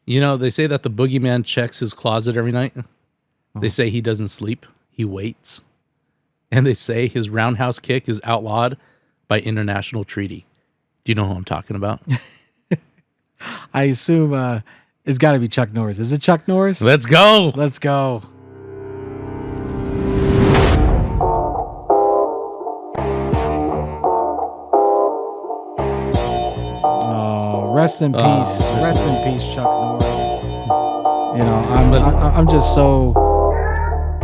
You know, they say that the boogeyman checks his closet every night. They say he doesn't sleep. He waits. And they say his roundhouse kick is outlawed by international treaty. Do you know who I'm talking about? I assume it's got to be Chuck Norris. Is it Chuck Norris? Let's go. Let's go. Oh, rest in peace. Rest in peace, Chuck Norris. You know, I'm just so.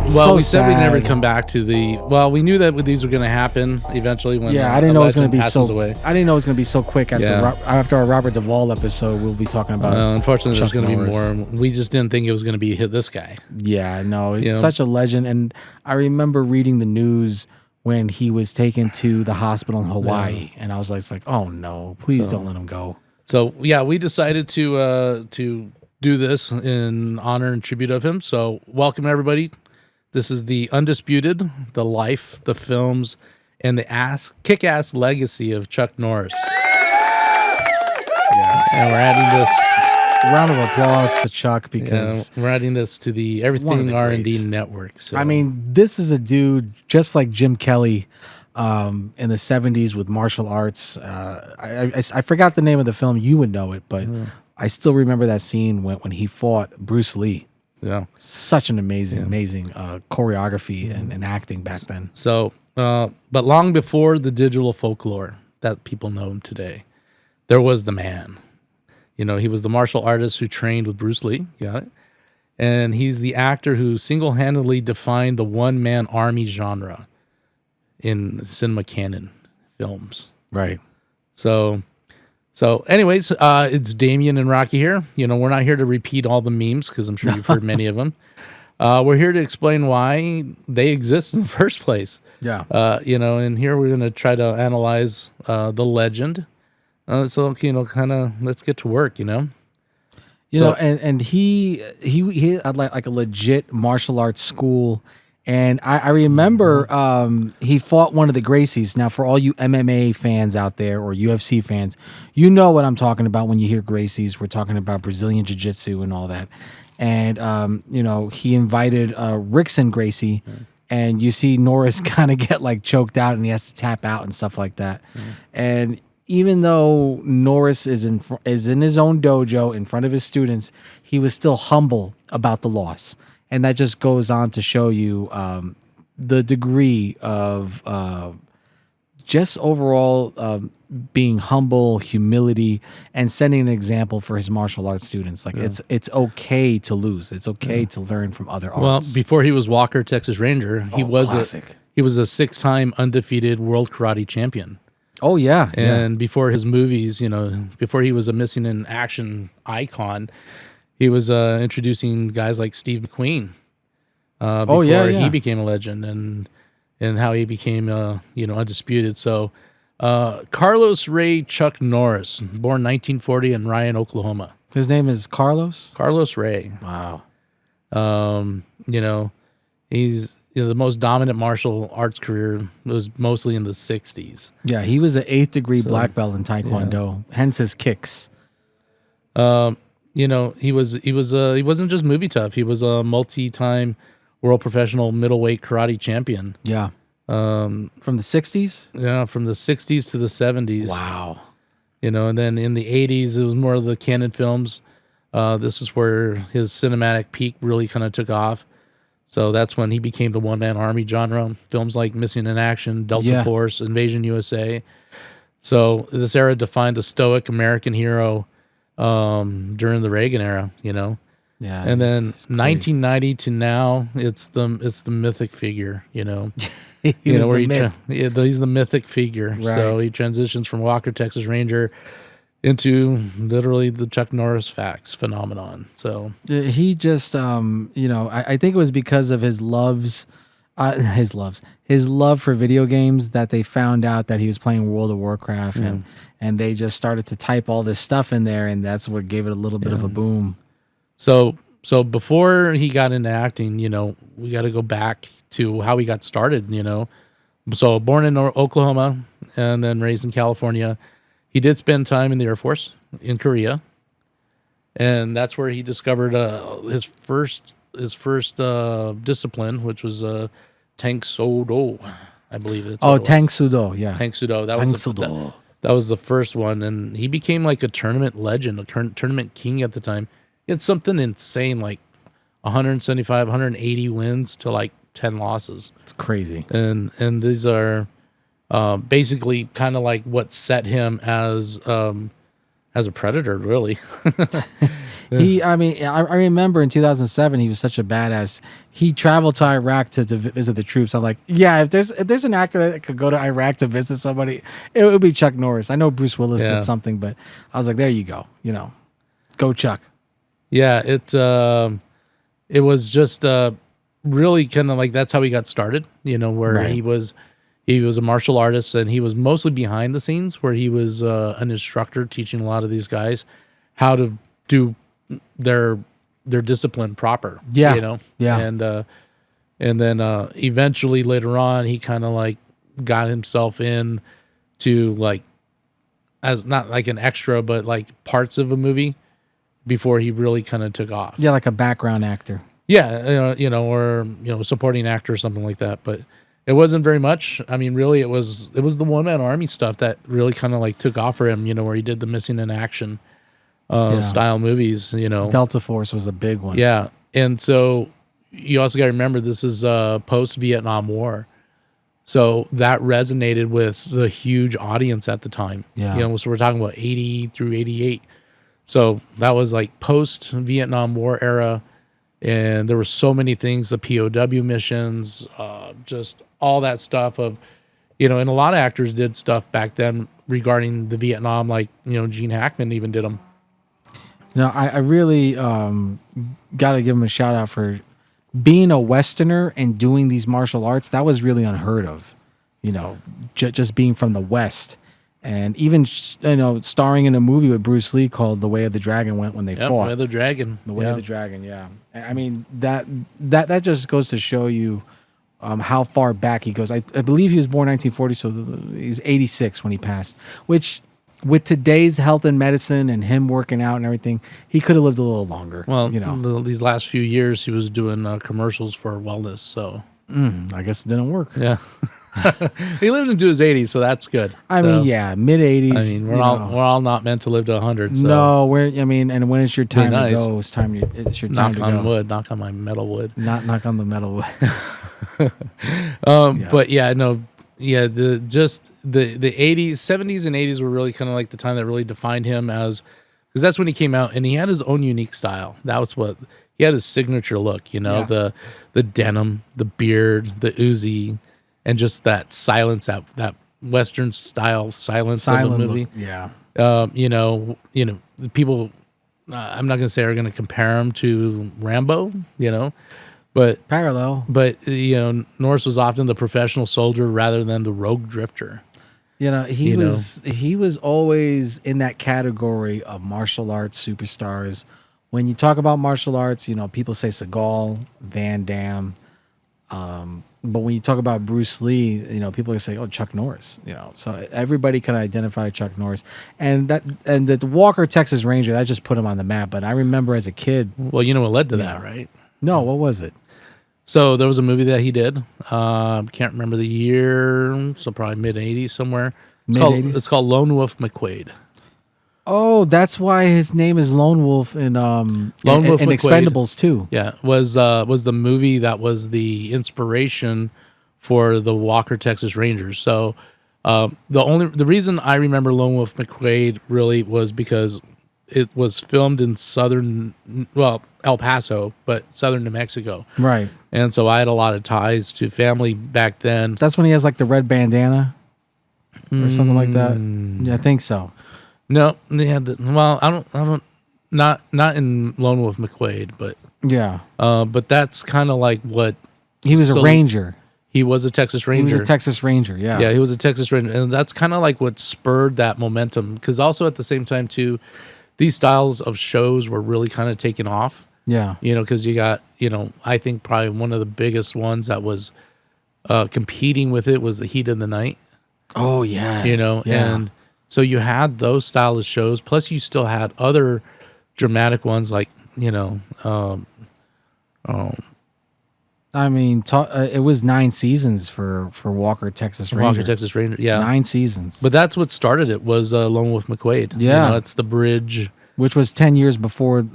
Well, so we said we'd sad. never come back to the. Well, we knew that these were going to happen eventually. When I didn't know it was going to be passes so. away. I didn't know it was going to be so quick after after our Robert Duvall episode. We'll be talking about. Unfortunately, Chuck there's going to be Norris. more. We just didn't think it was going to be this guy. Yeah, no, it's such a legend, and I remember reading the news when he was taken to the hospital in Hawaii, and I was like, oh no, please don't let him go. So yeah, we decided to do this in honor and tribute of him. So welcome everybody. This is the Undisputed, the life, the films, and the kick-ass legacy of Chuck Norris. Yeah, and we're adding this. Round of applause to Chuck because we're adding this to the Everything R&D network. So. I mean, this is a dude just like Jim Kelly in the 70s with martial arts. I forgot the name of the film. You would know it, but I still remember that scene when he fought Bruce Lee. Yeah, such an amazing choreography and acting back then. So, but long before the digital folklore that people know him today, there was the man. You know, he was the martial artist who trained with Bruce Lee. Got it? And he's the actor who single-handedly defined the one-man army genre in cinema canon films. Right. So anyways, it's Damien and Rocky here. You know, we're not here to repeat all the memes because I'm sure you've heard many of them. We're here to explain why they exist in the first place. Yeah. You know, and here we're going to try to analyze the legend. So, you know, kind of let's get to work, you know. You know, and he had like a legit martial arts school. And I remember he fought one of the Gracies. Now, for all you MMA fans out there or UFC fans, you know what I'm talking about when you hear Gracies. We're talking about Brazilian jiu-jitsu and all that. And, you know, he invited Rickson Gracie, and you see Norris kind of get like choked out and he has to tap out and stuff like that. And even though Norris is in his own dojo in front of his students, he was still humble about the loss. And that just goes on to show you the degree of just overall being humble, humility, and setting an example for his martial arts students. Like it's okay to lose. It's okay to learn from other arts. Well, before he was Walker Texas Ranger, he was a 6-time undefeated world karate champion. Oh yeah, and before his movies, you know, before he was a missing in action icon. He was introducing guys like Steve McQueen before he became a legend, and how he became undisputed. So Carlos Ray Chuck Norris, born 1940 in Ryan, Oklahoma. His name is Carlos? Carlos Ray. Wow. You know, he's the most dominant martial arts career was mostly in the 60s. Yeah, he was an 8th degree black belt in Taekwondo, hence his kicks. You know, he wasn't just movie tough. He was a multi-time world professional middleweight karate champion. Yeah. From the 60s? Yeah, from the 60s to the 70s. Wow. You know, and then in the 80s, it was more of the canon films. This is where his cinematic peak really kind of took off. So that's when he became the one-man army genre. Films like Missing in Action, Delta Force, Invasion USA. So this era defined the stoic American hero during the Reagan era, you know. Yeah. And then 1990 to now, it's the mythic figure, you know. He's the mythic figure. Right. So he transitions from Walker Texas Ranger into literally the Chuck Norris facts phenomenon. So he just I think it was because of his love for video games that they found out that he was playing World of Warcraft and they just started to type all this stuff in there, and that's what gave it a little bit of a boom. So before he got into acting, you know, we got to go back to how he got started, you know. So born in Oklahoma and then raised in California. He did spend time in the Air Force in Korea. and that's where he discovered his first discipline, which was Tang Soo-do, I believe. That's what it was. Tang Soo-do, yeah. Tang Soo-do. Tang Soo-do. That was the first one, and he became like a tournament legend, a tournament king at the time. He had something insane, like 175, 180 wins to like 10 losses. It's crazy. And these are basically kind of like what set him as a predator, really. I remember in 2007 he was such a badass. He traveled to Iraq to visit the troops. I'm like, yeah, if there's an actor that could go to Iraq to visit somebody, it would be Chuck Norris. I know Bruce Willis did something, but I was like, there you go, go Chuck. Yeah, it was just really kind of like that's how he got started. Where Right. he was a martial artist, and he was mostly behind the scenes, where he was an instructor teaching a lot of these guys how to do their discipline proper. Yeah. Yeah. And then eventually later on, he kind of like got himself in to like as not like an extra, but like parts of a movie before he really kind of took off. Yeah, like a background actor. Yeah, or supporting actor or something like that. But it wasn't very much. I mean, really, it was the one-man army stuff that really kind of like took off for him. Where he did the missing in action style movies. Delta Force was a big one. Yeah, and so you also got to remember this is post-Vietnam War, so that resonated with the huge audience at the time. Yeah. So we're talking about 80 through 88. So that was like post-Vietnam War era. And there were so many things, the POW missions, just all that stuff of, and a lot of actors did stuff back then regarding the Vietnam, like, Gene Hackman even did them. I really got to give him a shout out for being a Westerner and doing these martial arts. That was really unheard of, just being from the West. And even, starring in a movie with Bruce Lee called The Way of the Dragon when they fought. The Way of the Dragon. The Way of the Dragon, yeah. I mean, that just goes to show you how far back he goes. I believe he was born 1940, so he's 86 when he passed, which with today's health and medicine and him working out and everything, he could have lived a little longer. Well, these last few years he was doing commercials for wellness, so. I guess it didn't work. Yeah. He lived into his 80s, so that's good. I mean, yeah, mid 80s. I mean, we're all not meant to live to 100. So. No, and when it's your time to go, it's your time to go. Knock on wood, knock on my metal wood. Not knock on the metal wood. But yeah, no, yeah, the 80s, 70s, and 80s were really kind of like the time that really defined him because that's when he came out and he had his own unique style. That was what he had, his signature look. The denim, the beard, the Uzi. And just that silence, that Western style silence of the movie. Look, yeah. The people, I'm not going to say are going to compare him to Rambo, but parallel. But, Norris was often the professional soldier rather than the rogue drifter. He was always in that category of martial arts superstars. When you talk about martial arts, people say Seagal, Van Damme, but when you talk about Bruce Lee, people are say, "Oh, Chuck Norris." So everybody can identify Chuck Norris, and the Walker Texas Ranger that just put him on the map. But I remember as a kid. Well, you know what led to that, right? No, what was it? So there was a movie that he did. Can't remember the year. So probably mid '80s somewhere. It's called Lone Wolf McQuade. Oh, that's why his name is Lone Wolf in Expendables 2. Yeah, was the movie that was the inspiration for the Walker Texas Rangers. So the reason I remember Lone Wolf McQuade really was because it was filmed in El Paso, but southern New Mexico. Right. And so I had a lot of ties to family back then. That's when he has like the red bandana or something like that. Yeah, I think so. No, they had not in Lone Wolf McQuade, but yeah. But that's kind of like what he was a ranger. He was a Texas Ranger. He was a Texas Ranger, yeah. Yeah, he was a Texas Ranger, and that's kind of like what spurred that momentum. Because also at the same time too, these styles of shows were really kind of taking off. Yeah, because you got I think probably one of the biggest ones that was competing with it was The Heat of the Night. Oh yeah, and. So you had those style of shows, plus you still had other dramatic ones like, I mean, it was 9 seasons for Walker, Texas Ranger. Walker, Texas Ranger. Yeah. 9 seasons. But that's what started it, was Lone Wolf McQuade. Yeah. It's the bridge. Which was 10 years before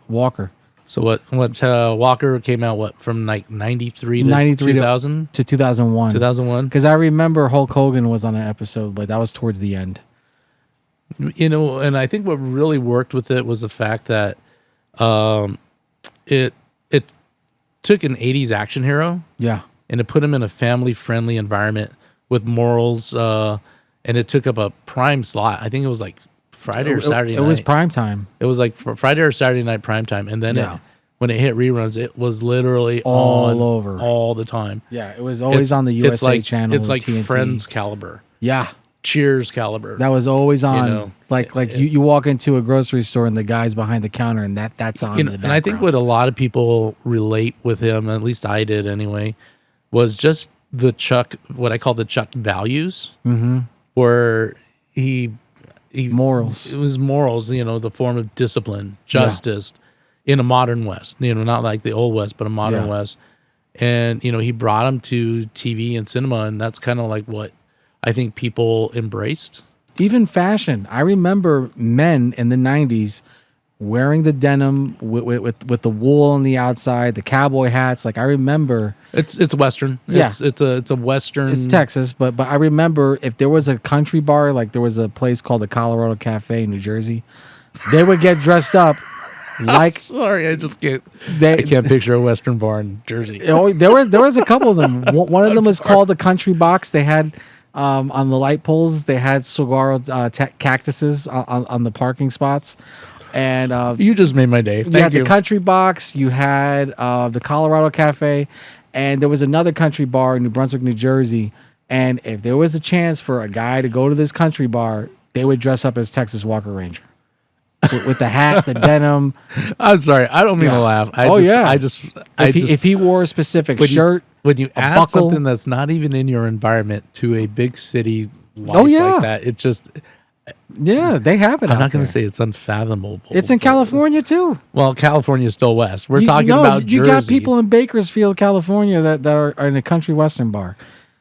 Walker. So what Walker came out, from like 93 to 2000? To 2001. 2001? Because I remember Hulk Hogan was on an episode, but that was towards the end. And I think what really worked with it was the fact that it took an 80s action hero, yeah, and it put him in a family-friendly environment with morals, and it took up a prime slot. I think it was like Friday or Saturday night. It was prime time. It was like Friday or Saturday night prime time, and then when it hit reruns, it was literally all over all the time. Yeah, it was always on the USA channel. It's like TNT. Friends caliber. Yeah. Cheers caliber. That was always on. You walk into a grocery store and the guy's behind the counter and that's on. And I think what a lot of people relate with him, at least I did anyway, was just the Chuck, what I call the Chuck values, where he morals. It was morals, the form of discipline, justice in a modern West, not like the old West, but a modern West. And, he brought him to TV and cinema, and that's kind of like what I think people embraced. Even fashion. I remember men in the 90s wearing the denim with the wool on the outside, the cowboy hats. Like I remember, it's Western. Yeah, it's a Western. It's Texas, but I remember if there was a country bar, like there was a place called the Colorado Cafe in New Jersey, they would get dressed up. Like sorry, I just can't. I can't picture a Western bar in Jersey. There was a couple of them. One of them was called the Country Box. They had. On the light poles, they had saguaro cactuses on the parking spots, and you just made my day. You had the Country Box, you had the Colorado Cafe, and there was another country bar in New Brunswick, New Jersey. And if there was a chance for a guy to go to this country bar, they would dress up as Texas Walker Ranger with the hat, the denim. I'm sorry, I don't mean to laugh. If he wore a specific shirt. When you add buckle, something that's not even in your environment to a big city life like that, it just... Yeah, they have it. I'm not going to say it's unfathomable. It's in California, too. Well, California is still west. We're talking about Jersey. You got people in Bakersfield, California that are in a country western bar.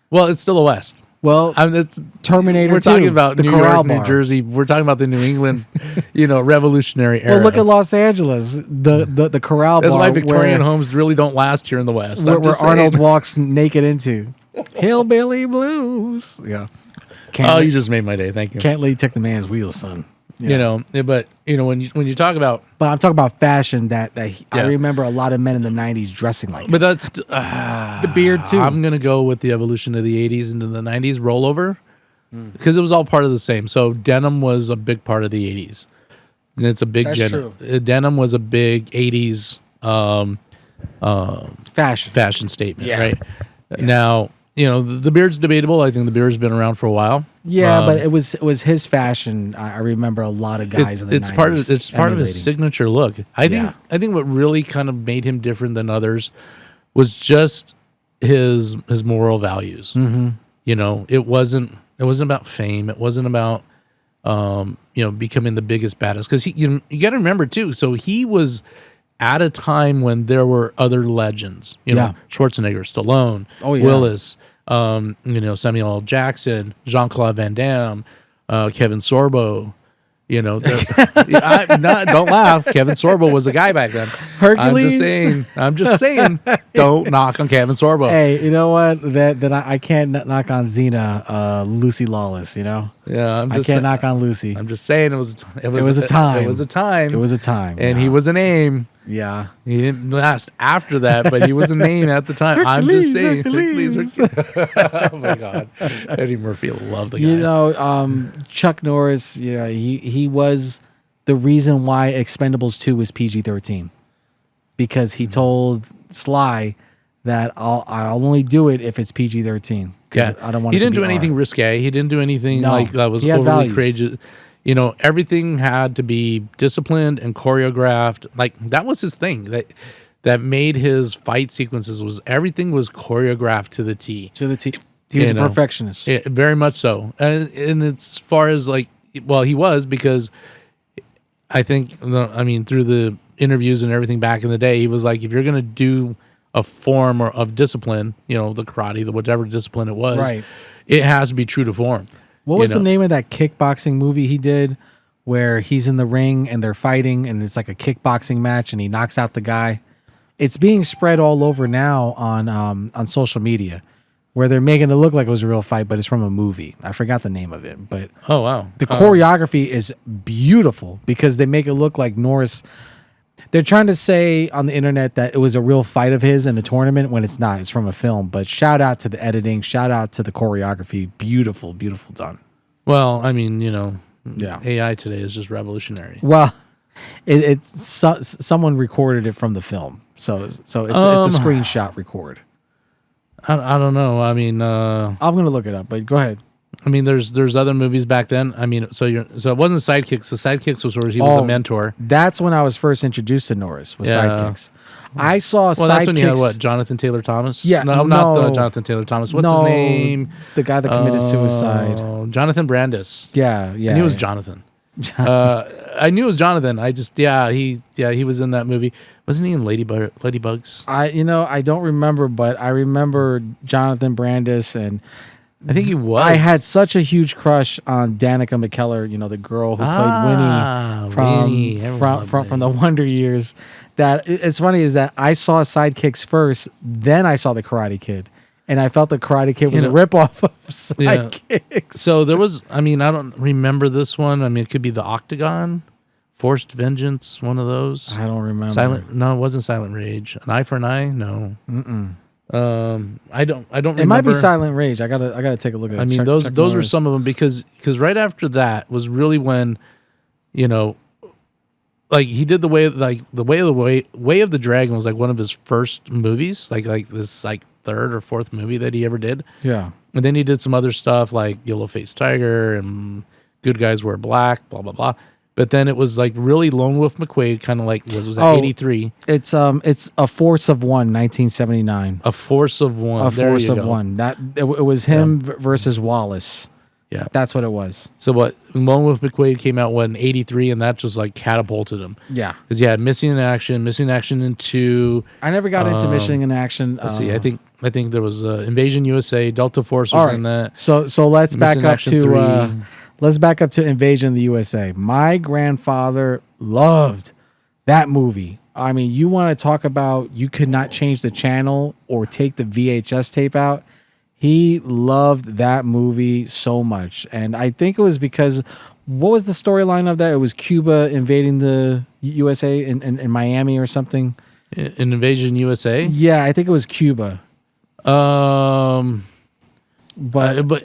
Well, it's still a west. Well, it's Terminator. We're talking about the New York, New Jersey. We're talking about the New England, revolutionary era. Well, look at Los Angeles, the Corral That's Bar. That's why Victorian homes really don't last here in the West. Where Arnold walks naked into Hillbilly Blues. Yeah. You just made my day. Thank you. Can't let you take the man's wheels, son. But when you talk about, but I'm talking about fashion I remember a lot of men in the 90s dressing like. But that's the beard too. I'm gonna go with the evolution of the 80s into the 90s rollover because it was all part of the same. So denim was a big part of the 80s, and it's a big denim was a big 80s fashion statement, right? Yeah. Now. The beard's debatable. I think the beard's been around for a while. Yeah, but it was his fashion. I remember a lot of guys in the 90s. It's part of his signature look. I think what really kind of made him different than others was just his moral values. Mm-hmm. It wasn't about fame. It wasn't about becoming the biggest, baddest. Because you got to remember too. So he was at a time when there were other legends. Schwarzenegger, Stallone, Willis. Samuel L. Jackson, Jean-Claude Van Damme, Kevin Sorbo. Don't laugh. Kevin Sorbo was a guy back then. Hercules. I'm just saying. Don't knock on Kevin Sorbo. Hey, you know what? That I can't knock on Xena, Lucy Lawless. Yeah, I can't knock on Lucy. I'm just saying it was a time. It was a time, and he was a name. Yeah, he didn't last after that, but he was a name at the time. I'm just saying. Hercules. Oh my God, Eddie Murphy loved the guy. Chuck Norris. He was the reason why Expendables 2 was PG-13 because he told Sly that I'll only do it if it's PG-13. Yeah, I don't want. He didn't do anything risque. He didn't do anything like that was overly courageous. Everything had to be disciplined and choreographed. Like that was his thing. That made his fight sequences was everything was choreographed to the T. To the T. He was a perfectionist. Very much so. And it's as far as he was because I think, through the interviews and everything back in the day, he was like, if you're going to do a form or of discipline, the karate, the whatever discipline it was, Right. it has to be true to form. What was the name of that kickboxing movie he did where he's in the ring and they're fighting and it's like a kickboxing match and he knocks out the guy? It's being spread all over now on social media where they're making it look like it was a real fight, but it's from a movie. I forgot the name of it, but oh wow, the choreography is beautiful because they make it look like Norris. They're trying to say on the internet that it was a real fight of his in a tournament when it's not. It's from a film. But shout out to the editing. Shout out to the choreography. Beautiful, beautiful done. Well, AI today is just revolutionary. Well, someone recorded it from the film, so it's a screenshot record. I don't know. I'm gonna look it up, but go ahead. There's other movies back then. So it wasn't Sidekicks. So Sidekicks was where he was a mentor. That's when I was first introduced to Norris. Was Sidekicks. I saw Sidekicks. That's when you had what? Jonathan Taylor Thomas? Yeah, no, not Jonathan Taylor Thomas. What's his name? The guy that committed suicide. Jonathan Brandis. Yeah. I knew it was Jonathan. I knew it was Jonathan. He was in that movie. Wasn't he in Ladybugs? I don't remember, but I remember Jonathan Brandis, and I think he was. I had such a huge crush on Danica McKellar, the girl who played Winnie from the Wonder Years. That it's funny is that I saw Sidekicks first, then I saw the Karate Kid. And I felt the Karate Kid was a ripoff of Sidekicks. Yeah. So there was, I don't remember this one. It could be the Octagon, Forced Vengeance, one of those. I don't remember. No, it wasn't Silent Rage. An Eye for an Eye? No. I don't remember. It might be Silent Rage. I gotta take a look at it. Those were some of them because right after that was really when, like he did the way of the Dragon was like one of his first movies, like this third or fourth movie that he ever did. Yeah. And then he did some other stuff like Yellow Faced Tiger and Good Guys Wear Black, blah blah blah. But then it was like really Lone Wolf McQuade, kind of like was that 83? It's A Force of One, 1979. A Force of One. A Force of One. That it was him versus Wallace. Yeah, that's what it was. So what? Lone Wolf McQuade came out in 83, and that just like catapulted him. Yeah, because Missing in Action in 2. I never got into Missing in Action. Let's see. I think there was Invasion USA. Delta Force was in that. So let's back up to let's back up to Invasion of the USA. My grandfather loved that movie. You want to talk about you could not change the channel or take the VHS tape out. He loved that movie so much. And I think it was because, what was the storyline of that? It was Cuba invading the USA in Miami or something. In Invasion USA? Yeah, I think it was Cuba. But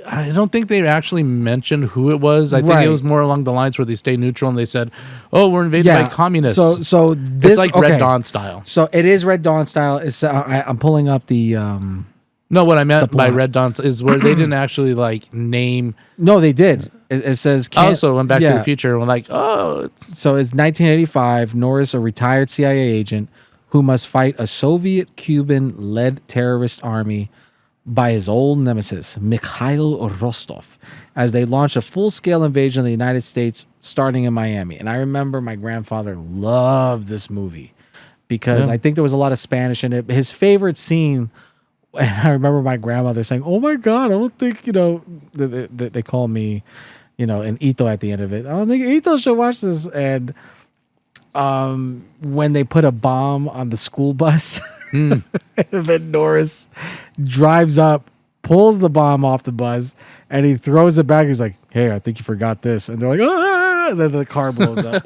I don't think they actually mentioned who it was. I think it was more along the lines where they stayed neutral and they said, "Oh, we're invaded by communists." So this, it's like Red Dawn style. So it is Red Dawn style. It's I'm pulling up the. No, what I meant by Red Dawn is where they didn't actually like name. No, they did. It says. Also, went Back to the Future. And we're like, oh. So it's 1985. Norris, a retired CIA agent who must fight a Soviet-Cuban-led terrorist army by his old nemesis, Mikhail Rostov, as they launch a full-scale invasion of the United States starting in Miami. And I remember my grandfather loved this movie because I think there was a lot of Spanish in it. His favorite scene, and I remember my grandmother saying, "Oh my God, I don't think, they call me, an Ito at the end of it. I don't think Ito should watch this." And when they put a bomb on the school bus, and then Norris drives up, pulls the bomb off the bus, and he throws it back. He's like, "Hey, I think you forgot this." And they're like, "Ah!" And then the car blows up.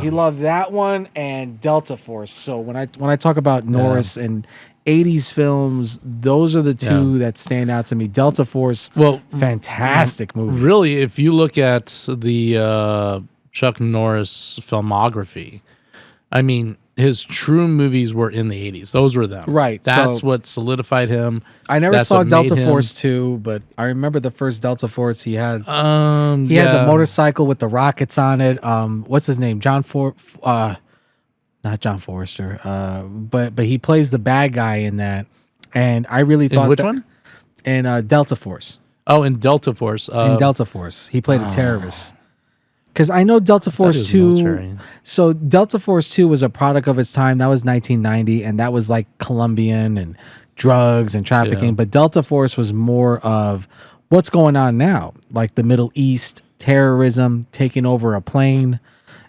He loved that one and Delta Force. So when I talk about Norris and 80s films, those are the two that stand out to me. Delta Force, fantastic movie. Really, if you look at the Chuck Norris filmography, his true movies were in the 80s. Those were them. Right. That's what solidified him. I never saw Delta Force 2, but I remember the first Delta Force he had. He had the motorcycle with the rockets on it. What's his name? Not John Forrester. But he plays the bad guy in that. And I really thought which one? In Delta Force. Oh, in Delta Force. In Delta Force. He played a terrorist. Because I know Delta he Force was 2. military. So Delta Force 2 was a product of its time. That was 1990, and that was like Colombian and drugs and trafficking. Yeah. But Delta Force was more of what's going on now, like the Middle East, terrorism, taking over a plane.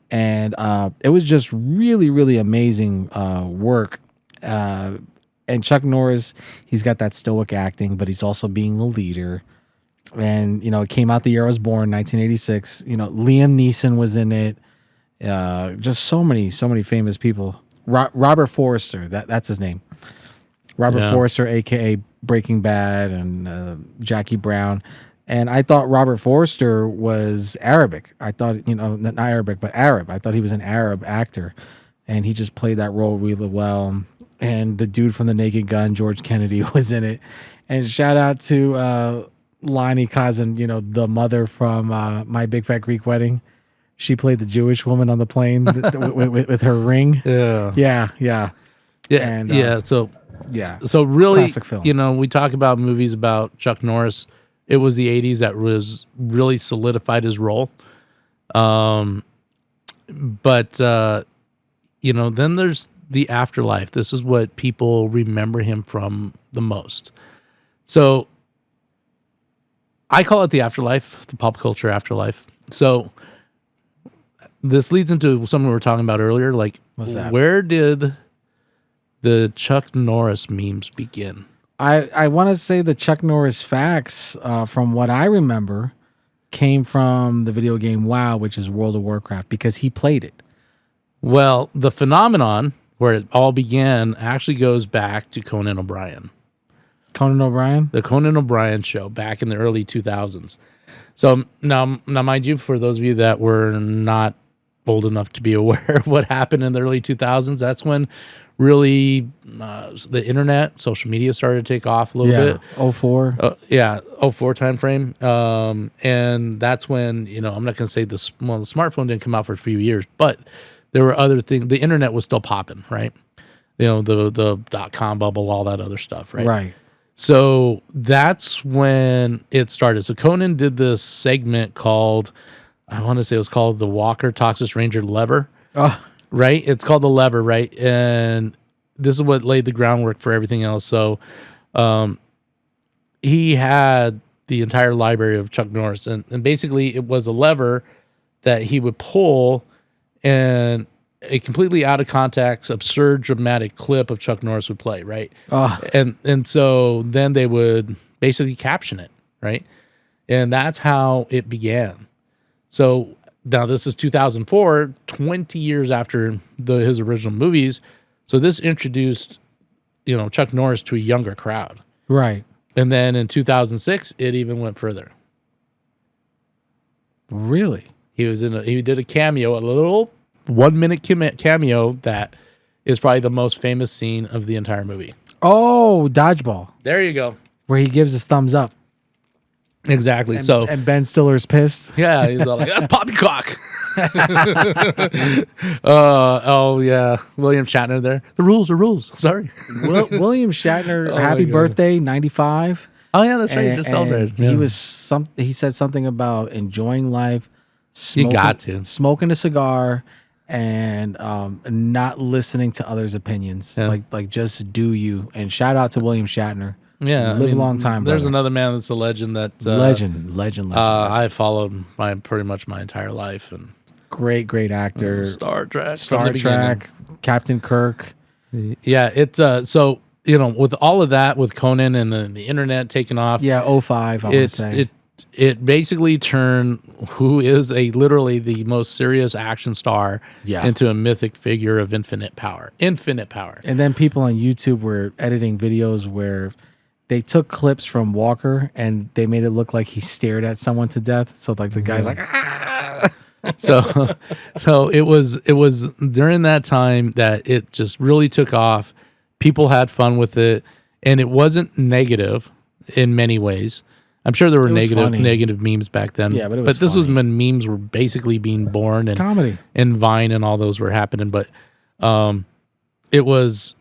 And it was just really, really amazing work. And Chuck Norris, he's got that stoic acting, but he's also being a leader. And, it came out the year I was born, 1986. Liam Neeson was in it. Just so many famous people. Robert Forster, that's his name. Robert Forster, a.k.a. Breaking Bad, and Jackie Brown. And I thought Robert Forster was Arabic. I thought, not Arabic, but Arab. I thought he was an Arab actor. And he just played that role really well. And the dude from The Naked Gun, George Kennedy, was in it. And shout out to Lonnie Kazan, the mother from My Big Fat Greek Wedding. She played the Jewish woman on the plane with her ring. Yeah. Yeah. And, So really, classic film. we talk about movies about Chuck Norris. It was the 80s that was really solidified his role. But then there's the afterlife. This is what people remember him from the most. So I call it the afterlife, the pop culture afterlife. So this leads into something we were talking about earlier. Like, what's that? Where did the Chuck Norris memes begin? I want to say the Chuck Norris facts, from what I remember, came from the video game WoW, which is World of Warcraft, because he played it. Well, the phenomenon where it all began actually goes back to Conan O'Brien. Conan O'Brien? The Conan O'Brien show back in the early 2000s. So now, mind you, for those of you that were not old enough to be aware of what happened in the early 2000s, that's when really the internet, social media started to take off a little bit. 04. 04 time frame. And that's when, I'm not going to say the smartphone didn't come out for a few years, but there were other things. The internet was still popping, right? The .com bubble, all that other stuff, right? Right. So that's when it started. So Conan did this segment called, I want to say it was called The Walker Texas Ranger Lever. Oh. Right? It's called The Lever, right? And this is what laid the groundwork for everything else. So he had the entire library of Chuck Norris. And basically it was a lever that he would pull, and a completely out of context, absurd, dramatic clip of Chuck Norris would play, right? Oh. And so then they would basically caption it, right? And that's how it began. So now this is 2004, 20 years after his original movies. So this introduced, Chuck Norris to a younger crowd. Right. And then in 2006, it even went further. Really? He did a cameo, a little 1 minute cameo that is probably the most famous scene of the entire movie. Oh, Dodgeball. There you go. Where he gives his thumbs up. Exactly. And Ben Stiller's pissed. Yeah, he's all like, "That's poppycock." Oh yeah, William Shatner there. The rules are rules. Sorry. William Shatner, Oh happy my God. birthday, 95. Oh yeah, that's right. Just celebrated. Yeah. He said something about enjoying life. Smoking a cigar and not listening to others' opinions. Yeah. Like just do you. And shout out to William Shatner. Yeah, live a long time. There's brother. another man that's a legend that legend. I followed pretty much my entire life, and great actor. Star Trek, Captain Kirk. Yeah, it's so with all of that, with Conan and the internet taking off. Yeah, 05. I want to say it basically turned who is literally the most serious action star into a mythic figure of infinite power. And then people on YouTube were editing videos where they took clips from Walker and they made it look like he stared at someone to death. So like the guy's like, ah! So it was during that time that it just really took off. People had fun with it, and it wasn't negative in many ways. I'm sure there were negative memes back then. Yeah, but this was when memes were basically being born, and comedy and Vine and all those were happening. But it was,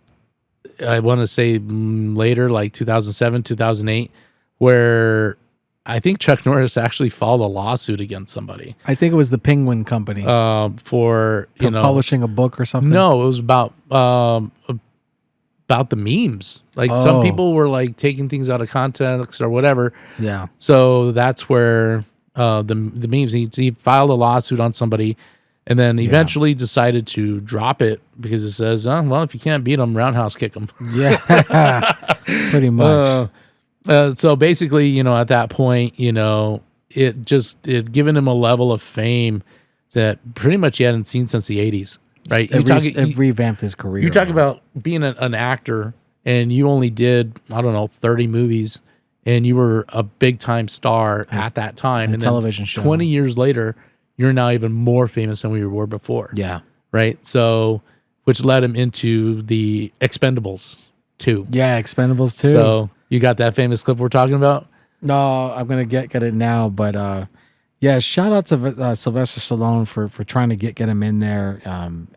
I want to say later, like 2007, 2008, where I think Chuck Norris actually filed a lawsuit against somebody I think it was the Penguin Company for publishing a book or something. No, it was about the memes. Like some people were like taking things out of context or whatever. Yeah. So that's where the memes. He filed a lawsuit on somebody, and then eventually decided to drop it because it says, "Oh, well, if you can't beat them, roundhouse kick them." Yeah. Pretty much. So basically, at that point, it given him a level of fame that pretty much he hadn't seen since the 80s, right? It revamped his career. You talk about being an actor and you only did, I don't know, 30 movies and you were a big time star at that time. And television show. 20 years later, you're now even more famous than we were before. Yeah. Right. So, which led him into the Expendables 2. Yeah, Expendables 2. So you got that famous clip we're talking about? No, I'm gonna get it now, but yeah, shout out to Sylvester Stallone for trying to get him in there.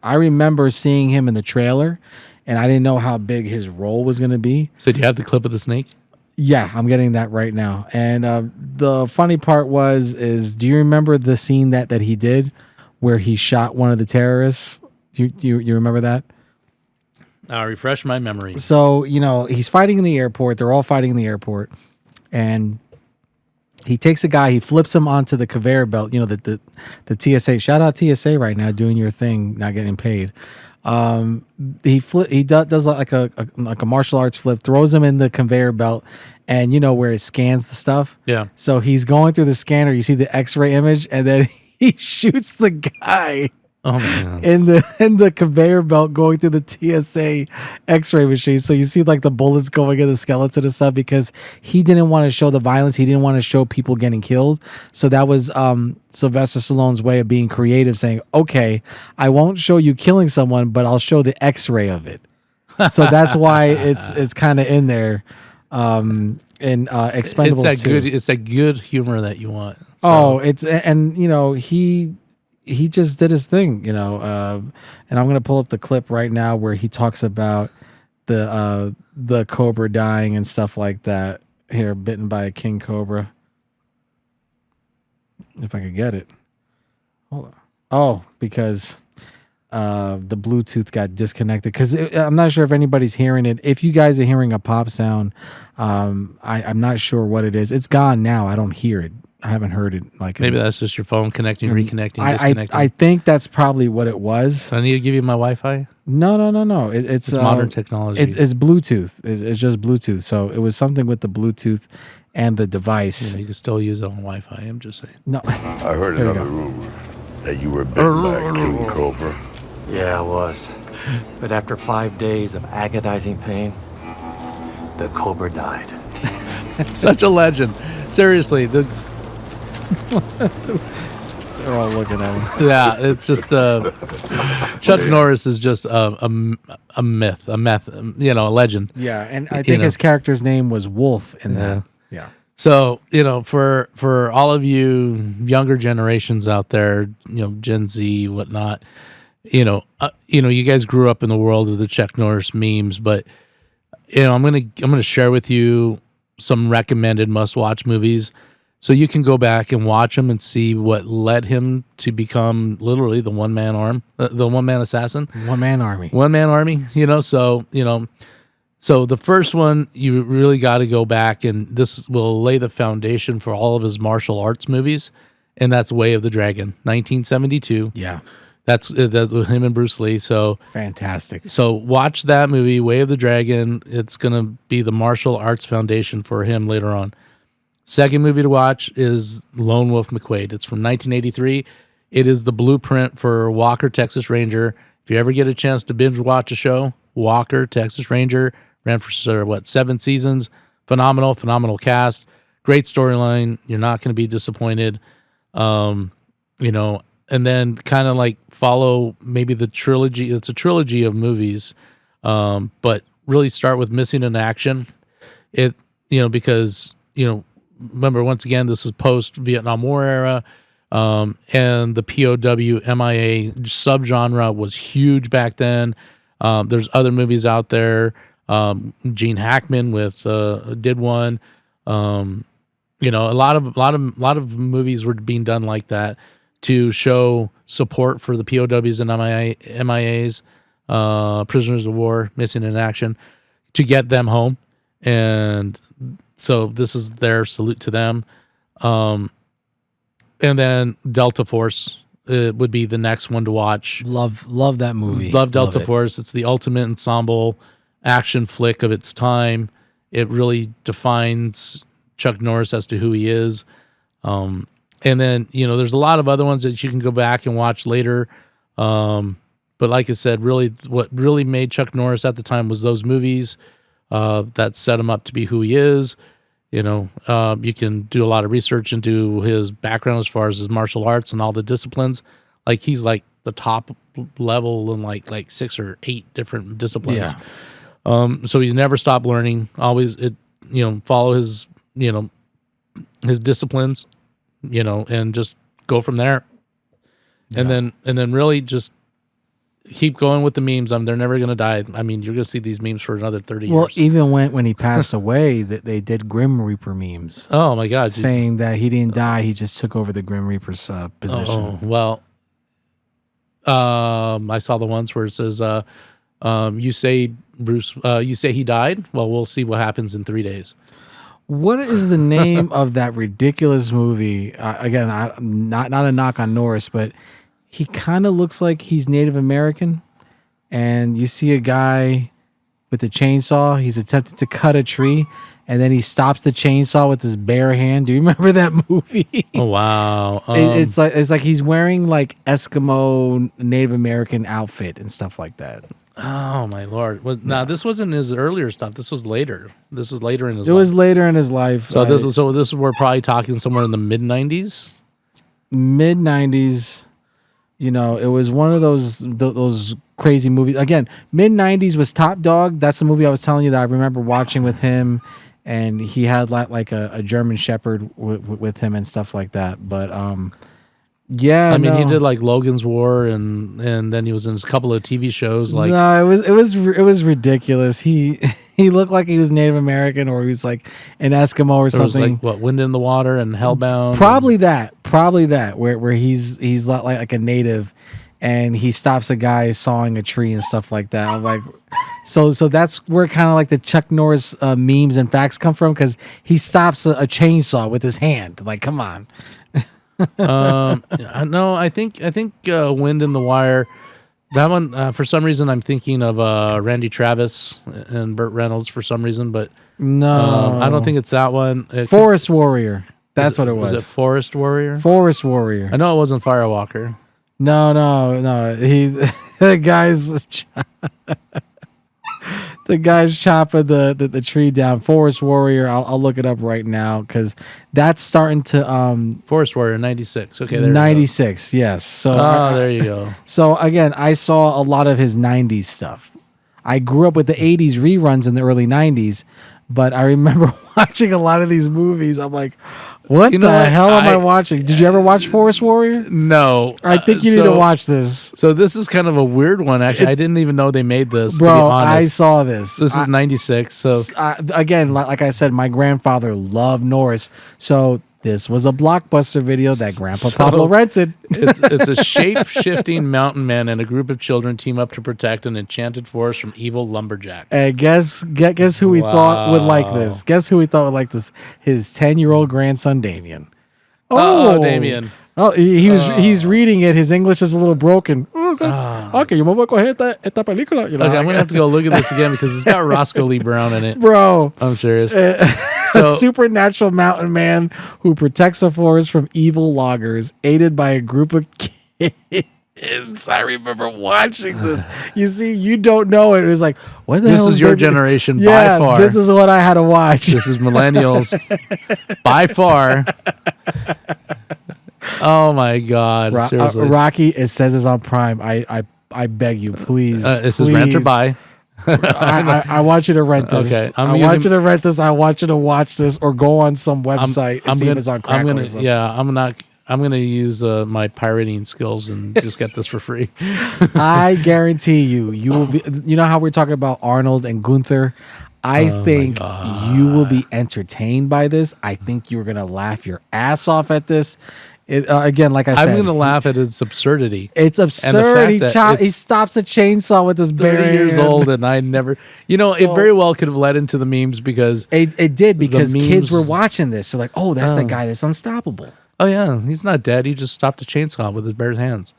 I remember seeing him in the trailer, and I didn't know how big his role was gonna be. So do you have the clip of the snake? Yeah, I'm getting that right now. And the funny part is, do you remember the scene that he did where he shot one of the terrorists? You remember that? Refresh my memory. So, he's fighting in the airport. They're all fighting in the airport. And he takes a guy, he flips him onto the conveyor belt, the TSA. Shout out TSA right now, doing your thing, not getting paid. He does like a martial arts flip, throws him in the conveyor belt, and where it scans the stuff. Yeah. So he's going through the scanner, you see the X-ray image, and then he shoots the guy. Oh man! In the conveyor belt going through the TSA X-ray machine, so you see like the bullets going in the skeleton and stuff because he didn't want to show the violence. He didn't want to show people getting killed. So that was Sylvester Stallone's way of being creative, saying, "Okay, I won't show you killing someone, but I'll show the X-ray of it." So that's why it's kind of in there. In Expendables 2. It's that good humor that you want. So. He just did his thing, and I'm gonna pull up the clip right now where he talks about the cobra dying and stuff like that. Here, bitten by a king cobra. If I could get it. Hold on. Oh, because the Bluetooth got disconnected. Because I'm not sure if anybody's hearing it. If you guys are hearing a pop sound, I'm not sure what it is. It's gone now. I don't hear it. I haven't heard it. Maybe that's just your phone connecting, reconnecting, disconnecting. I think that's probably what it was. So I need to give you my Wi-Fi? No. It's modern technology. It's Bluetooth. It's just Bluetooth. So it was something with the Bluetooth and the device. You can still use it on Wi-Fi. I'm just saying. No. I heard another rumor that you were bitten by a king cobra. Yeah, I was. But after 5 days of agonizing pain, the cobra died. Such a legend. Seriously, they're all looking at him. Yeah, it's just Chuck Norris is just a myth, a legend. Yeah, and I think his character's name was Wolf in that. Yeah. So, for all of you younger generations out there, Gen Z, whatnot, you guys grew up in the world of the Chuck Norris memes, but I'm gonna share with you some recommended must-watch movies, so you can go back and watch them and see what led him to become literally the one-man assassin, one-man army. So the first one, you really got to go back, and this will lay the foundation for all of his martial arts movies, and that's Way of the Dragon, 1972. Yeah. That's with him and Bruce Lee. So fantastic. So watch that movie, Way of the Dragon. It's going to be the martial arts foundation for him later on. Second movie to watch is Lone Wolf McQuade. It's from 1983. It is the blueprint for Walker, Texas Ranger. If you ever get a chance to binge watch a show, Walker, Texas Ranger, ran for 7 seasons. Phenomenal cast. Great storyline. You're not going to be disappointed. And then kind of like follow maybe the trilogy. It's a trilogy of movies, but really start with Missing in Action. Because remember, once again, this is post Vietnam War era, and the POW MIA subgenre was huge back then. There's other movies out there. Gene Hackman did one. You know, a lot of movies were being done like that to show support for the POWs and MIAs, prisoners of war, missing in action, to get them home. And so this is their salute to them. And then Delta Force would be the next one to watch. Love that movie. Love Delta Force. It's the ultimate ensemble action flick of its time. It really defines Chuck Norris as to who he is. And then, you know, there's a lot of other ones that you can go back and watch later. But like I said, really what really made Chuck Norris at the time was those movies that set him up to be who he is. You know, you can do a lot of research into his background as far as his martial arts and all the disciplines. Like he's like the top level in like 6 or 8 different disciplines. Yeah. So he's never stopped learning. Always, follow his, his disciplines, and just go from there. And then really just keep going with the memes. They're never going to die. I mean, you're going to see these memes for another 30 years. Well, even when he passed away, that they did Grim Reaper memes. Oh my God. Saying that he didn't die. He just took over the Grim Reaper's position. Oh, well, I saw the ones where it says, you say Bruce, you say he died. Well, we'll see what happens in 3 days. What is the name of that ridiculous movie? Again, not a knock on Norris, but he kind of looks like he's Native American. And you see a guy with a chainsaw. He's attempting to cut a tree, and then he stops the chainsaw with his bare hand. Do you remember that movie? Oh wow! It's like he's wearing like Eskimo Native American outfit and stuff like that. Oh my Lord! Now this wasn't his earlier stuff. This was later. This was later in his life. It was later in his life. So this is we're probably talking somewhere in the mid 90s. Mid 90s. It was one of those crazy movies. Again, mid 90s was Top Dog. That's the movie I was telling you that I remember watching with him, and he had like a German Shepherd with him and stuff like that. But yeah, he did like Logan's War, and then he was in a couple of TV shows. Like no, it was ridiculous. He looked like he was Native American, or he was like an Eskimo or something. Was like what, Wind in the Water and Hellbound. Probably that. Where he's like a native, and he stops a guy sawing a tree and stuff like that. I'm like, so that's where kind of like the Chuck Norris memes and facts come from, because he stops a chainsaw with his hand. Like, come on. No, I think Wind in the Wire. That one, for some reason, I'm thinking of Randy Travis and Burt Reynolds for some reason, but no, I don't think it's that one. Forest Warrior. That's what it was. Was it Forest Warrior? Forest Warrior. I know it wasn't Firewalker. No. The guy's chopping the tree down. Forest Warrior. I'll look it up right now, because that's starting to Forest Warrior 96. Okay, there 96. Yes. So there you go. So again, I saw a lot of his 90s stuff. I grew up with the 80s reruns in the early 90s, but I remember watching a lot of these movies. I'm like, what the hell am I watching? Did you ever watch Forest Warrior? No. I think you need to watch this. So this is kind of a weird one, actually. I didn't even know they made this, bro, to be honest. I saw this. This is 96. So again, like I said, my grandfather loved Norris. So this was a Blockbuster video that Grandpa Pablo rented. It's a shape-shifting mountain man and a group of children team up to protect an enchanted forest from evil lumberjacks. And guess who we thought would like this? Guess who we thought would like this? His 10-year-old grandson, Damien. Oh, Damien. Oh, he's reading it. His English is a little broken. Okay, yo me voy a coger esta película. Okay, I'm gonna have to go look at this again, because it's got Roscoe Lee Brown in it. Bro, I'm serious. A supernatural mountain man who protects a forest from evil loggers, aided by a group of kids. I remember watching this. You see, you don't know it. It was like, what the hell? This is your generation by far. This is what I had to watch. This is millennials by far. Oh my God! Seriously. Rocky, it says it's on Prime. I beg you, please. This is rent or buy. I want you to rent this. Okay, I want you to rent this. I want you to watch this, or go on some website and see if it's on Crackle or something. I'm gonna use my pirating skills and just get this for free. I guarantee you will be. You know how we're talking about Arnold and Gunther? I think you will be entertained by this. I think you're going to laugh your ass off at this. Again, like I said, I'm going to laugh at its absurdity. It's absurd. He stops a chainsaw with his bare 30 years hand. old, and I never, it very well could have led into the memes because it did because memes, kids were watching this. So like, oh, that's the guy that's unstoppable. Oh yeah, he's not dead. He just stopped a chainsaw with his bare hands.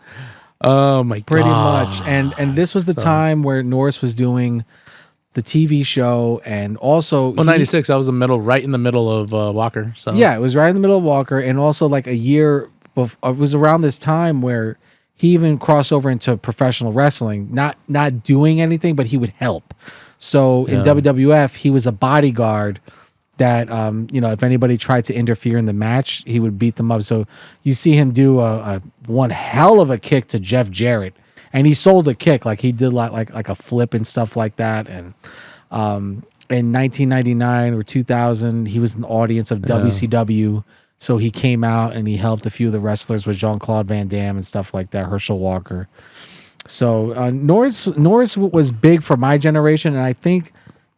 Oh my god, pretty much. And this was the time where Norris was doing the TV show, and also 96. I was right in the middle of Walker. So yeah, it was right in the middle of Walker, and also like a year. It was around this time where he even crossed over into professional wrestling, not doing anything, but he would help. So in WWF, he was a bodyguard that if anybody tried to interfere in the match, he would beat them up. So you see him do a one hell of a kick to Jeff Jarrett, and he sold the kick, like he did like a flip and stuff like that. And in 1999 or 2000, he was in the audience of WCW. So he came out and he helped a few of the wrestlers with Jean-Claude Van Damme and stuff like that, Herschel Walker. So Norris was big for my generation, and I think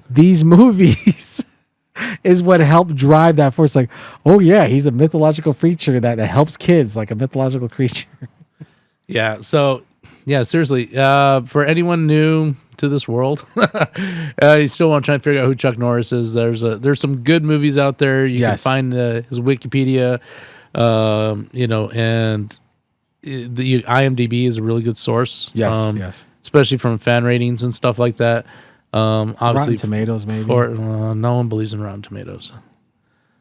these movies is what helped drive that force. Like, oh yeah, he's a mythological creature that helps kids, like a mythological creature. Yeah. So yeah, seriously, for anyone new to this world, you still want to try and figure out who Chuck Norris is. There's some good movies out there. You can find his Wikipedia, and the IMDb is a really good source. Yes. Especially from fan ratings and stuff like that. Obviously, Rotten Tomatoes, maybe. No one believes in Rotten Tomatoes.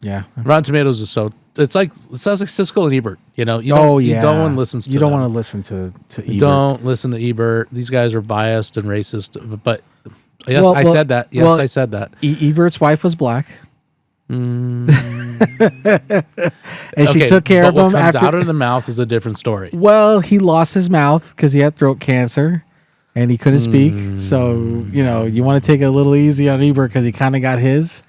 Yeah, Rotten Tomatoes is it sounds like Siskel and Ebert. You don't want to listen to. You don't want to listen to Ebert. Don't listen to Ebert. These guys are biased and racist. But yes, I said that. Yes, I said that. Ebert's wife was black. And she took care of him. What comes out of the mouth is a different story. Well, he lost his mouth because he had throat cancer and he couldn't speak. So, you want to take it a little easy on Ebert because he kind of got his.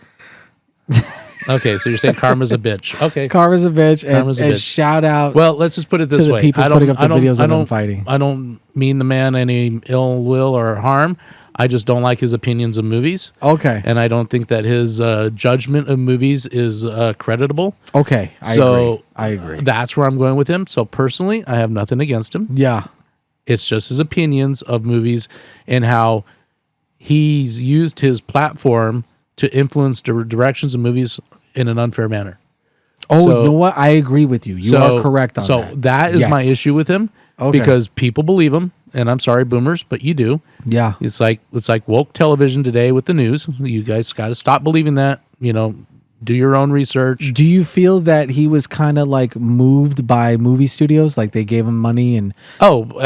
Okay, so you're saying karma's a bitch. Okay. Karma's a bitch. And shout out. Well, let's just put it this to way. the people putting up the videos of them fighting. I don't mean the man any ill will or harm. I just don't like his opinions of movies. Okay. And I don't think that his judgment of movies is creditable. Okay. I agree. That's where I'm going with him. So personally, I have nothing against him. Yeah. It's just his opinions of movies and how he's used his platform to influence directions of movies in an unfair manner. Oh, you know what? I agree with you. You are correct on that. So that is my issue with him because people believe him. And I'm sorry, boomers, but you do. Yeah. It's like woke television today with the news. You guys got to stop believing that. Do your own research. Do you feel that he was kind of like moved by movie studios? Like they gave him money and give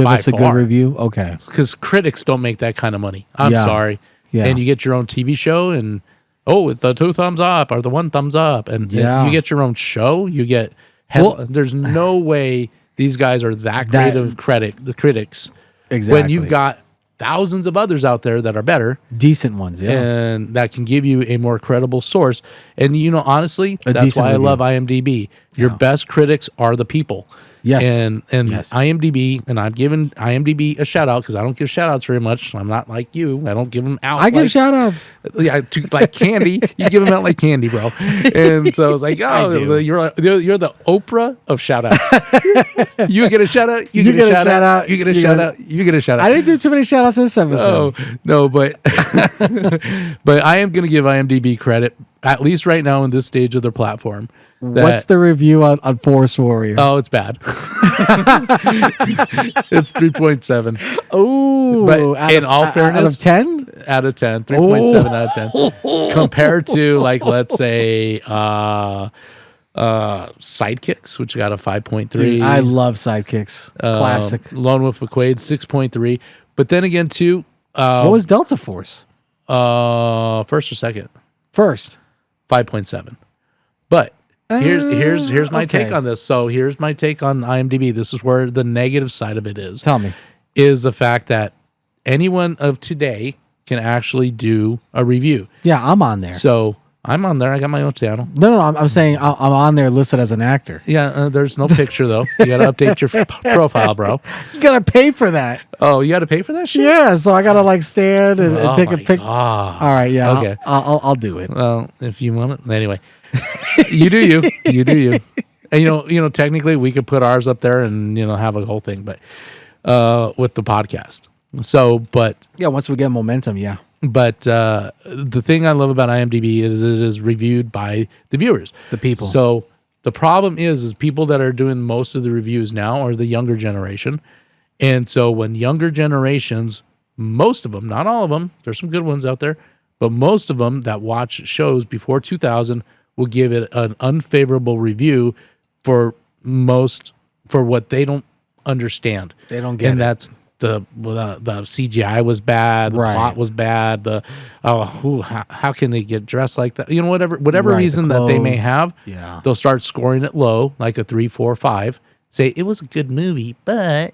us a good review? Okay. Because critics don't make that kind of money. I'm sorry. Yeah. And you get your own TV show and, it's the 2 thumbs up or the 1 thumbs up. And you get your own show. You get there's no way these guys are that great of the critics. Exactly. When you've got thousands of others out there that are better. Decent ones, yeah. And that can give you a more credible source. And, honestly, that's why I love IMDb. Your best critics are the people. Yes. And IMDb, and I'm giving IMDb a shout out because I don't give shout outs very much. I'm not like you. I don't give them out. I give shout outs. Yeah, like candy. You give them out like candy, bro. And so I was like, you're the Oprah of shout outs. You get a shout out. You get a shout out. You get a shout out. You get a shout out. I didn't do too many shout outs this episode. No, but I am going to give IMDb credit, at least right now in this stage of their platform. What's the review on Forest Warrior? Oh, it's bad. It's 3.7. Oh, but in all fairness, out of 10? Out of 10. 3.7 out of 10. Compared to, let's say, Sidekicks, which got a 5.3. Dude, I love Sidekicks. Classic. Lone Wolf McQuaid, 6.3. But then again, too. What was Delta Force? First or second? First. 5.7. But here's my take on this. So here's my take on IMDb. This is where the negative side of it is. Tell me. Is the fact that anyone of today can actually do a review. Yeah, I'm on there. So I'm on there. I got my own channel. No, I'm saying I'm on there listed as an actor. Yeah, there's no picture though. You got to update your profile, bro. You gotta pay for that. Oh, you got to pay for that shit? Yeah, so I gotta like stand and take a pic. God. All right, yeah, Okay. I'll do it. Well, if you want it, anyway. You do you. You do you. And you know, technically we could put ours up there and have a whole thing, but with the podcast. So, but Yeah, once we get momentum, yeah. But the thing I love about IMDb is it is reviewed by the viewers, The people. So the problem is people that are doing most of the reviews now are the younger generation. And so when younger generations, most of them, not all of them, there's some good ones out there, but most of them that watch shows before 2000 will give it an unfavorable review for what they don't understand. They don't get and it. that's the CGI was bad, the Right. plot was bad, how can they get dressed like that? Whatever Right, reason the that they may clothes. have, Yeah. they'll start scoring it low, like a 3, 4, 5. Say it was a good movie, but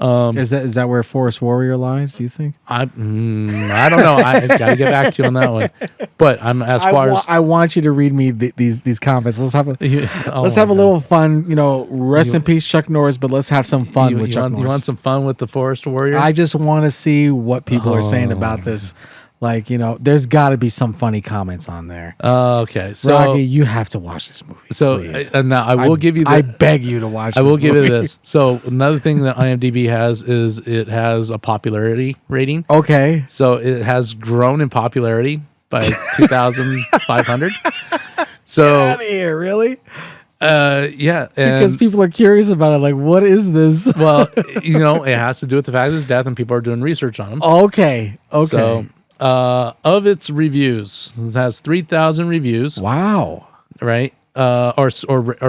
Is that where Forest Warrior lies? Do you think? I don't know. I've got to get back to you on that one. But I'm as far as I want you to read me these comments. Let's have a let's have a little fun. Rest in peace, Chuck Norris. But let's have some fun with Chuck Norris. You want some fun with the Forest Warrior? I just want to see what people are saying about this. Like, there's got to be some funny comments on there. Okay, so Rocky, you have to watch this movie. so please. now I will give you. I beg you to watch. I will this give movie. it this. So another thing that IMDb has is it has a popularity rating. Okay. So it has grown in popularity by 2,500. So Get out of here, really? yeah, and, Because people are curious about it. Like, what is this? well, it has to do with the fact of his death, and people are doing research on him. Okay. So, of its reviews, it has 3,000 reviews, Wow. right? Or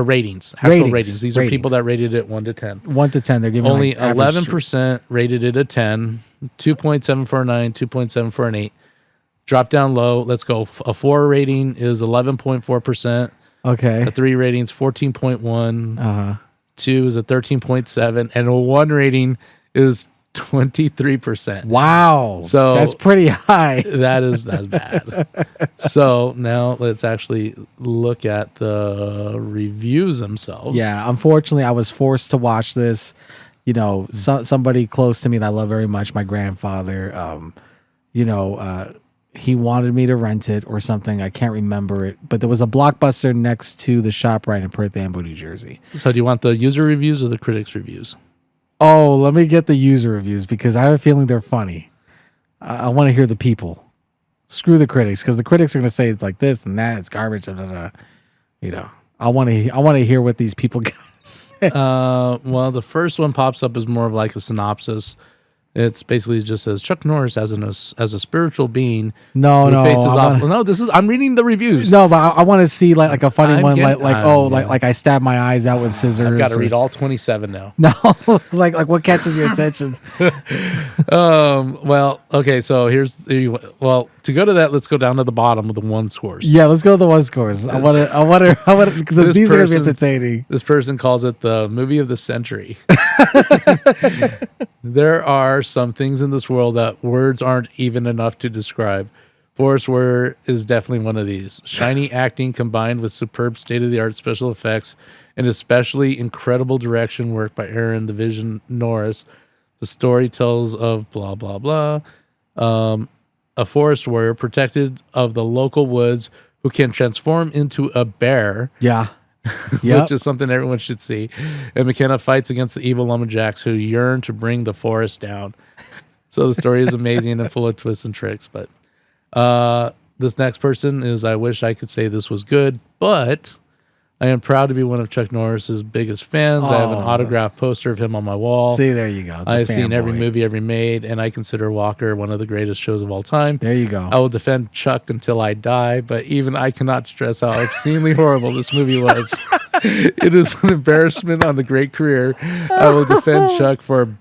ratings, actual ratings. These are Ratings. people that rated it 1 to 10. 1 to 10, they're giving Only like average- 11% rated it a 10, 2.7 for a 9, 2.7 for an 8. Drop down low. Let's go. A 4 rating is 11.4%. Okay. A 3 rating is 14.1. Uh-huh. 2 is a 13.7, and a 1 rating is 23%. Wow. So- that's pretty high. That's bad. So now let's actually look at the reviews themselves. Yeah. Unfortunately, I was forced to watch this. Somebody close to me that I love very much, my grandfather, he wanted me to rent it or something. I can't remember it, but there was a Blockbuster next to the ShopRite in Perth Amboy, New Jersey. So do you want the user reviews or the critics reviews? Oh, let me get the user reviews because I have a feeling they're funny. I want to hear the people. Screw the critics because the critics are going to say it's like this and that. It's garbage. Blah, blah, blah. I want to hear what these people got to say. Well, the first one pops up as more of like a synopsis. It's basically just says Chuck Norris as a spiritual being. No, who faces off. No, I'm reading the reviews. No, but I want to see like a funny one, getting- like I stab my eyes out with scissors. I've got to or- read all 27 now. No, like what catches your attention? Well, okay, so to go to that, let's go down to the bottom of the 1 scores. Yeah, let's go to the one scores. I want to because This these are gonna be person- entertaining. This person calls it the movie of the century. There are some things in this world that words aren't even enough to describe. Forest Warrior is definitely one of these. Shiny acting combined with superb state-of-the-art special effects and especially incredible direction work by Aaron the Vision Norris. The story tells of blah, blah, blah. A forest warrior protected of the local woods who can transform into a bear. Yeah, yeah. Which is something everyone should see. And McKenna fights against the evil lumberjacks who yearn to bring the forest down. So the story is amazing and full of twists and tricks. But this next person is, I wish I could say this was good, but I am proud to be one of Chuck Norris's biggest fans. I have an autographed poster of him on my wall. See, there you go. It's a I've seen every fanboy. movie ever made, and I consider Walker one of the greatest shows of all time. There you go. I will defend Chuck until I die, but even I cannot stress how obscenely horrible this movie was. It is an embarrassment on the great career. I will defend Chuck for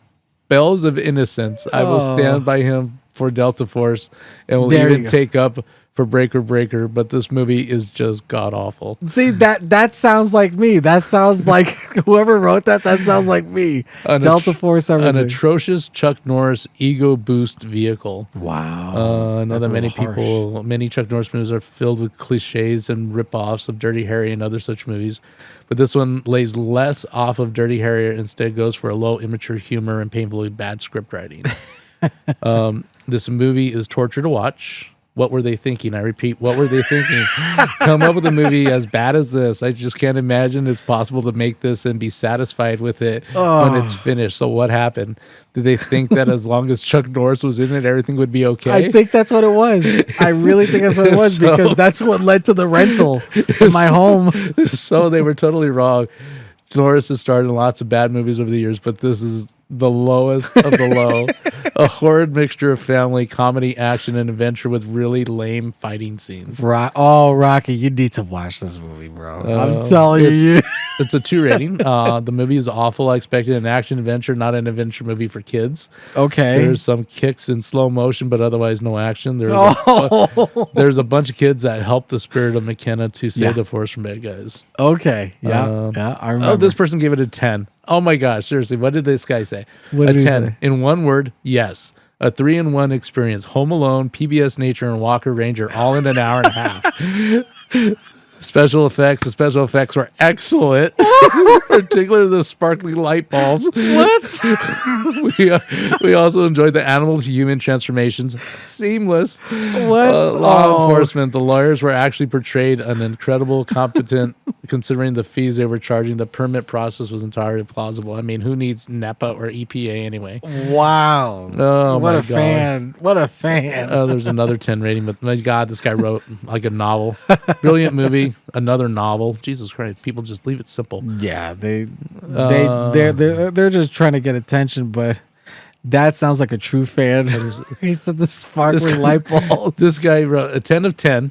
Bells of Innocence. I will stand by him for Delta Force and will There you even go. take up for Breaker, but this movie is just god awful. See, that sounds like me. That sounds like whoever wrote that. That sounds like me. Delta Force, everything. An atrocious Chuck Norris ego boost vehicle. Wow. I know That's that a many Chuck Norris movies are filled with cliches and rip-offs of Dirty Harry and other such movies, but this one lays less off of Dirty Harry and instead goes for a low, immature humor and painfully bad script writing. This movie is torture to watch. What were they thinking? I repeat, what were they thinking? Come up with a movie as bad as this. I just can't imagine it's possible to make this and be satisfied with it when it's finished. So what happened? Did they think that as long as Chuck Norris was in it, everything would be okay? I think that's what it was. I really think that's what it was because that's what led to the rental in my home. So they were totally wrong. Norris has starred in lots of bad movies over the years, but this is the lowest of the low. A horrid mixture of family, comedy, action, and adventure with really lame fighting scenes. Rocky, you need to watch this movie, bro. I'm telling you. It's a 2 rating. The movie is awful. I expected an action adventure, not an adventure movie for kids. Okay. There's some kicks in slow motion, but otherwise no action. There's a bunch of kids that help the spirit of McKenna to save the forest from bad guys. Okay. Yeah. I remember. Oh, this person gave it a 10. Oh my gosh, seriously, what did this guy say? What did a he 10. say? In one word, yes. A 3-in-1 experience. Home Alone, PBS Nature, and Walker Ranger all in an hour and a half. The special effects were excellent, particularly the sparkly light balls. What? we also enjoyed the animal to human transformations. Seamless. What? Law enforcement. The lawyers were actually portrayed an incredible competent, considering the fees they were charging. The permit process was entirely plausible. I mean, who needs NEPA or EPA anyway? Wow. Oh, what my a God. fan. What a fan. Oh, there's another 10 rating, but my God, this guy wrote like a novel. Brilliant movie. Another novel. Jesus Christ, people just leave it simple. Yeah, they're just trying to get attention, but that sounds like a true fan. He said the sparkly light bulbs. This guy wrote a 10 of 10.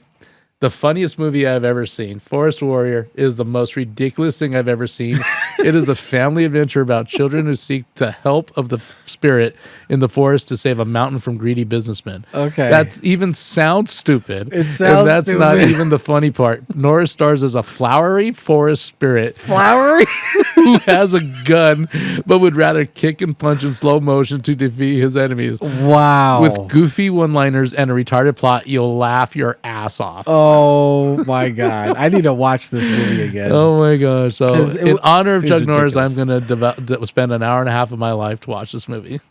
The funniest movie I've ever seen. Forest Warrior is the most ridiculous thing I've ever seen. It is a family adventure about children who seek the help of the spirit in the forest to save a mountain from greedy businessmen. Okay. That even sounds stupid. It sounds and that's stupid. not even the funny part. Norris stars as a flowery forest spirit Flowery? who has a gun but would rather kick and punch in slow motion to defeat his enemies. Wow. With goofy one-liners and a retarded plot, you'll laugh your ass off. Oh my God. I need to watch this movie again. Oh my gosh! So, 'Cause in honor of it Chuck was Norris, I'm ridiculous. going to spend an hour and a half of my life to watch this movie.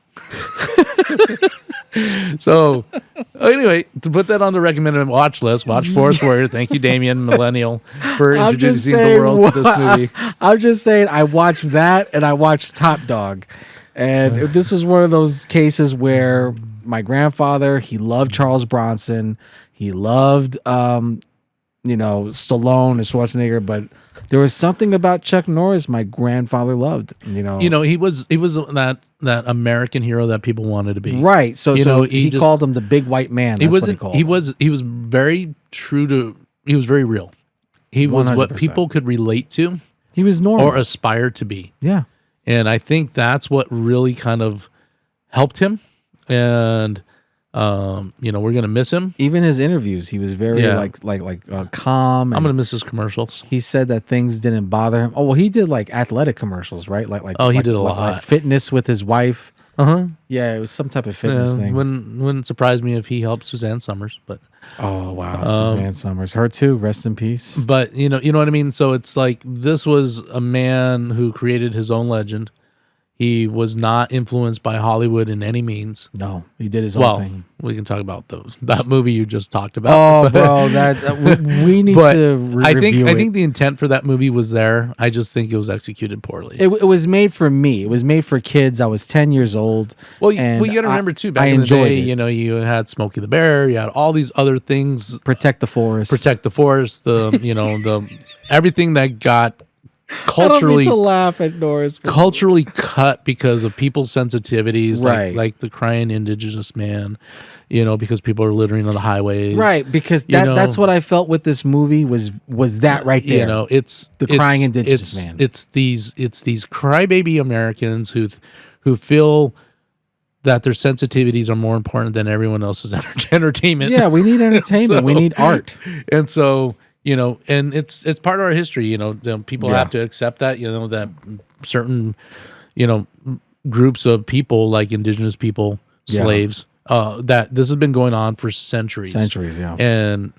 So, anyway, to put that on the recommended watch list, watch Forest Warrior. Thank you, Damien Millennial, for I'm just introducing the saying, world to this movie. I'm just saying, I watched that and I watched Top Dog. And this was one of those cases where my grandfather, he loved Charles Bronson. He loved, Stallone and Schwarzenegger, but there was something about Chuck Norris my grandfather loved. He was that American hero that people wanted to be. right. So he just called him the big white man. That's what he called him. He was very true to. He was very real. He was what 100%. people could relate to He was normal. or aspire to be. Yeah. And I think that's what really kind of helped him. And we're gonna miss him. Even his interviews, he was very calm. I'm gonna miss his commercials. He said that things didn't bother him. Oh well, he did like athletic commercials, right? He did a lot. like fitness with his wife. Yeah, it was some type of fitness thing. Wouldn't surprise me if he helped Suzanne Summers, but Oh wow, Suzanne Summers, her too. Rest in peace. But you know what I mean. So it's like this was a man who created his own legend. He was not influenced by Hollywood in any means. No, he did his own thing. We can talk about that movie you just talked about. Oh, bro, we need to review it. I think the intent for that movie was there. I just think it was executed poorly. It was made for me. It was made for kids. I was 10 years old. Well, you got to remember too. Back in the day, you had Smokey the Bear. You had all these other things. Protect the forest. The everything that got culturally, I don't mean to laugh at Norris. Culturally cut because of people's sensitivities, right? Like the crying indigenous man, because people are littering on the highways, right? Because that's what I felt with this movie was that right there. It's the crying indigenous man. It's these crybaby Americans who feel that their sensitivities are more important than everyone else's entertainment. Yeah, we need entertainment. We need art. And so, and it's part of our history, people have to accept that, that certain, groups of people like indigenous people, slaves, that this has been going on for centuries. Yeah. And,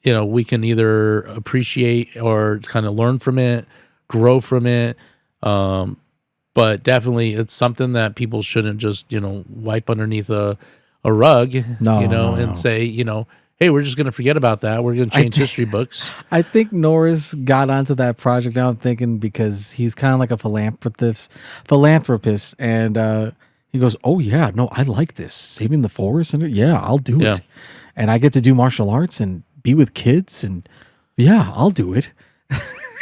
we can either appreciate or kind of learn from it, grow from it. But definitely it's something that people shouldn't just, wipe underneath a rug, and say, hey, we're just going to forget about that. We're going to change history books. I think Norris got onto that project now, I'm thinking, because he's kind of like a philanthropist. And he goes, oh, yeah, no, I like this. Saving the forest. And yeah, I'll do it. And I get to do martial arts and be with kids. And yeah, I'll do it.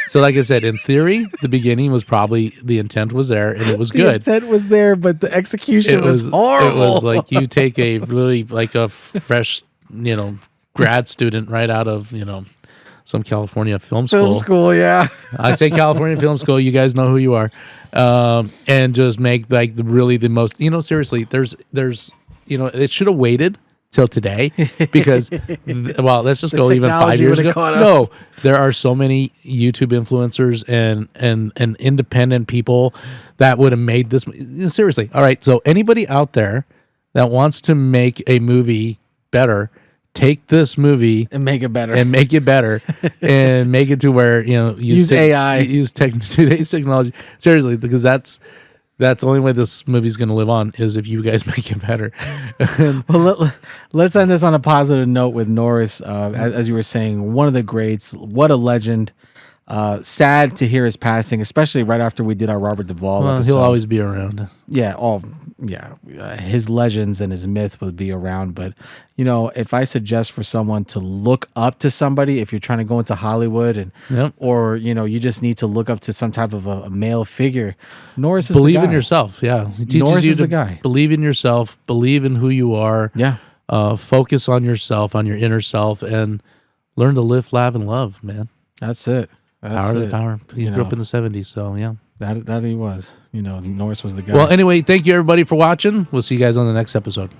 So like I said, in theory, the beginning was probably, the intent was there and it was good. The intent was there, but the execution was horrible. It was like you take a really like a fresh, grad student right out of, some California film school. Film school, yeah. I say California film school. You guys know who you are. And just make like the most, seriously, there's, it should have waited till today because, let's just go even 5 years ago. No, there are so many YouTube influencers and independent people that would have made this. Seriously. All right. So anybody out there that wants to make a movie better, take this movie and make it better and make it to where, use AI, use today's technology. Seriously, because that's the only way this movie's going to live on is if you guys make it better. Well, let's end this on a positive note with Norris. As you were saying, one of the greats, what a legend. Sad to hear his passing, especially right after we did our Robert Duvall episode. He'll always be around. Yeah, his legends and his myth would be around. But, if I suggest for someone to look up to somebody, if you're trying to go into Hollywood or, you just need to look up to some type of a male figure, Norris is the guy. Believe in yourself. Yeah. He teaches Norris you is to the guy. Believe in yourself. Believe in who you are. Yeah. Focus on yourself, on your inner self, and learn to live, laugh, and love, man. That's it. Power. He grew up in the 70s, so yeah. That he was. Norris was the guy. Well, anyway, thank you everybody for watching. We'll see you guys on the next episode.